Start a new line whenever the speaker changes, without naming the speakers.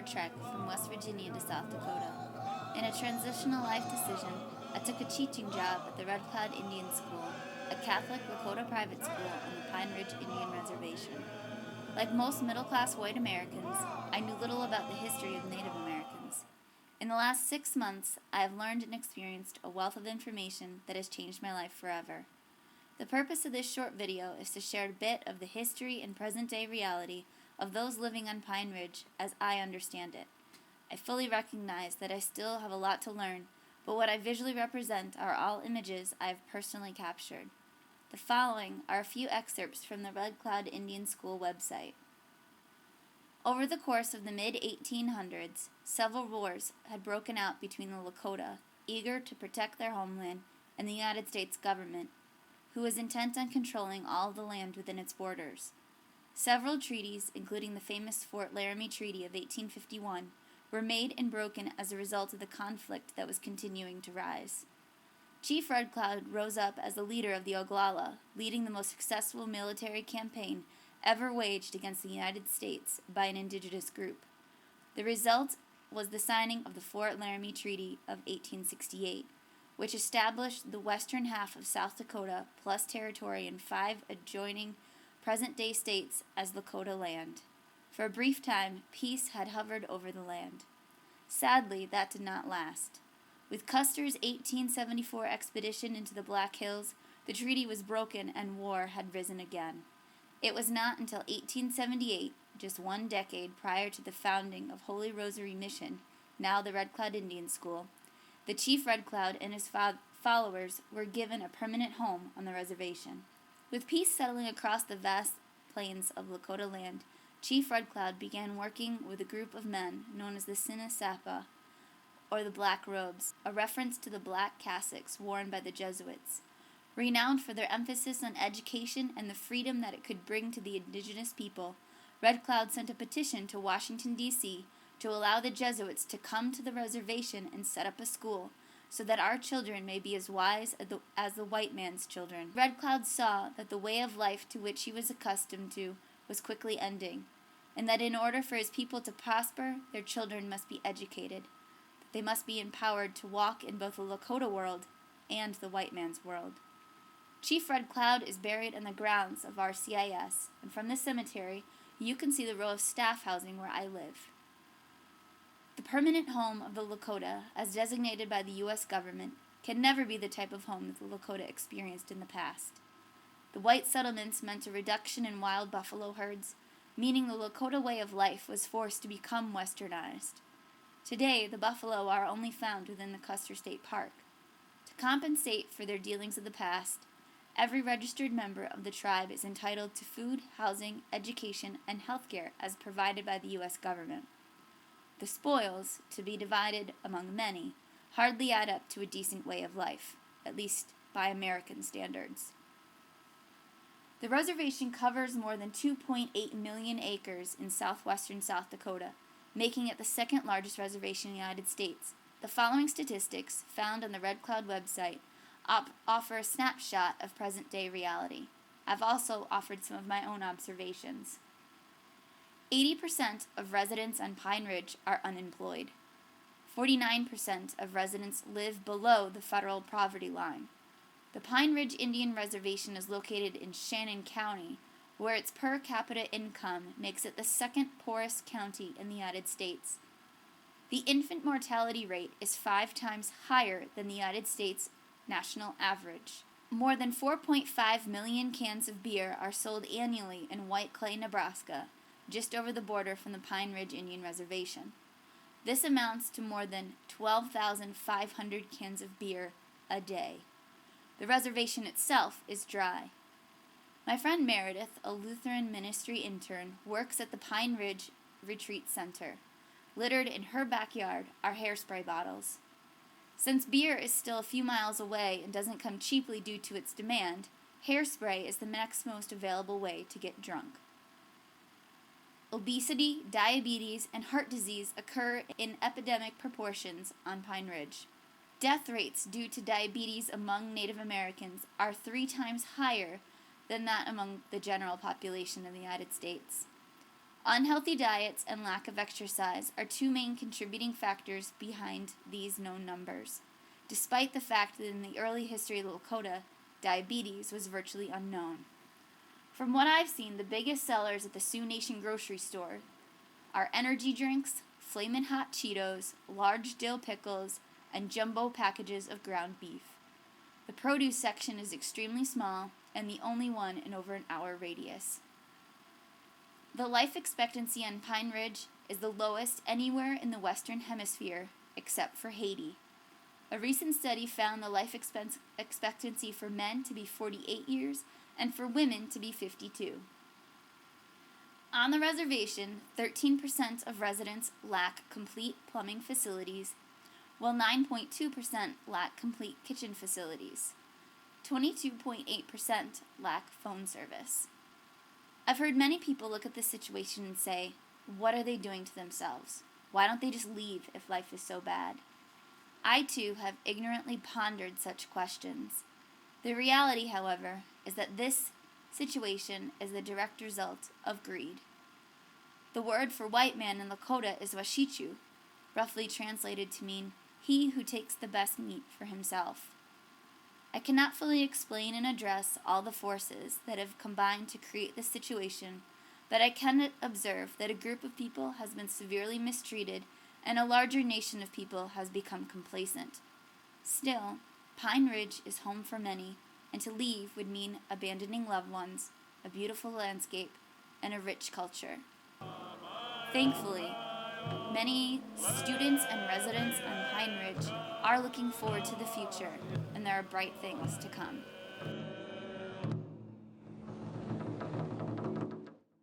trek from West Virginia to South Dakota. In a transitional life decision, I took a teaching job at the Red Cloud Indian School, a Catholic Lakota private school on the Pine Ridge Indian Reservation. Like most middle-class white Americans, I knew little about the history of Native Americans. In the last 6 months, I have learned and experienced a wealth of information that has changed my life forever. The purpose of this short video is to share a bit of the history and present-day reality of those living on Pine Ridge as I understand it. I fully recognize that I still have a lot to learn, but what I visually represent are all images I have personally captured. The following are a few excerpts from the Red Cloud Indian School website. Over the course of the mid-1800s, several wars had broken out between the Lakota, eager to protect their homeland, and the United States government, who was intent on controlling all of the land within its borders. Several treaties, including the famous Fort Laramie Treaty of 1851, were made and broken as a result of the conflict that was continuing to rise. Chief Red Cloud rose up as the leader of the Oglala, leading the most successful military campaign ever waged against the United States by an indigenous group. The result was the signing of the Fort Laramie Treaty of 1868, which established the western half of South Dakota plus territory in 5 adjoining present-day states as Lakota land. For a brief time, peace had hovered over the land. Sadly, that did not last. With Custer's 1874 expedition into the Black Hills, the treaty was broken and war had risen again. It was not until 1878, just 1 decade prior to the founding of Holy Rosary Mission, now the Red Cloud Indian School, the Chief Red Cloud and his followers were given a permanent home on the reservation. With peace settling across the vast plains of Lakota land, Chief Red Cloud began working with a group of men known as the Sinisapa, or the Black Robes, a reference to the black cassocks worn by the Jesuits. Renowned for their emphasis on education and the freedom that it could bring to the indigenous people, Red Cloud sent a petition to Washington, D.C. to allow the Jesuits to come to the reservation and set up a school, so that our children may be as wise as the white man's children. Red Cloud saw that the way of life to which he was accustomed to was quickly ending, and that in order for his people to prosper, their children must be educated. They must be empowered to walk in both the Lakota world and the white man's world. Chief Red Cloud is buried in the grounds of RCIS, and from this cemetery, you can see the row of staff housing where I live. The permanent home of the Lakota, as designated by the U.S. government, can never be the type of home that the Lakota experienced in the past. The white settlements meant a reduction in wild buffalo herds, meaning the Lakota way of life was forced to become westernized. Today, the buffalo are only found within the Custer State Park. To compensate for their dealings of the past, every registered member of the tribe is entitled to food, housing, education, and health care as provided by the U.S. government. The spoils, to be divided among many, hardly add up to a decent way of life, at least by American standards. The reservation covers more than 2.8 million acres in southwestern South Dakota, making it the second largest reservation in the United States. The following statistics, found on the Red Cloud website, offer a snapshot of present-day reality. I've also offered some of my own observations. 80% of residents on Pine Ridge are unemployed. 49% of residents live below the federal poverty line. The Pine Ridge Indian Reservation is located in Shannon County, where its per capita income makes it the second poorest county in the United States. The infant mortality rate is 5 times higher than the United States national average. More than 4.5 million cans of beer are sold annually in White Clay, Nebraska, just over the border from the Pine Ridge Indian Reservation. This amounts to more than 12,500 cans of beer a day. The reservation itself is dry. My friend Meredith, a Lutheran ministry intern, works at the Pine Ridge Retreat Center. Littered in her backyard are hairspray bottles. Since beer is still a few miles away and doesn't come cheaply due to its demand, hairspray is the next most available way to get drunk. Obesity, diabetes, and heart disease occur in epidemic proportions on Pine Ridge. Death rates due to diabetes among Native Americans are 3 times higher than that among the general population of the United States. Unhealthy diets and lack of exercise are two main contributing factors behind these known numbers, despite the fact that in the early history of Lakota, diabetes was virtually unknown. From what I've seen, the biggest sellers at the Sioux Nation grocery store are energy drinks, Flamin' Hot Cheetos, large dill pickles, and jumbo packages of ground beef. The produce section is extremely small and the only one in over an hour radius. The life expectancy on Pine Ridge is the lowest anywhere in the Western Hemisphere except for Haiti. A recent study found the life expectancy for men to be 48 years and for women to be 52. On the reservation, 13% of residents lack complete plumbing facilities, while 9.2% lack complete kitchen facilities. 22.8% lack phone service. I've heard many people look at this situation and say, what are they doing to themselves? Why don't they just leave if life is so bad? I too have ignorantly pondered such questions. The reality, however, is that this situation is the direct result of greed. The word for white man in Lakota is Washichu, roughly translated to mean he who takes the best meat for himself. I cannot fully explain and address all the forces that have combined to create this situation, but I can observe that a group of people has been severely mistreated and a larger nation of people has become complacent. Still, Pine Ridge is home for many, and to leave would mean abandoning loved ones, a beautiful landscape, and a rich culture. Thankfully, many students and residents on Pine Ridge are looking forward to the future, and there are bright things to come.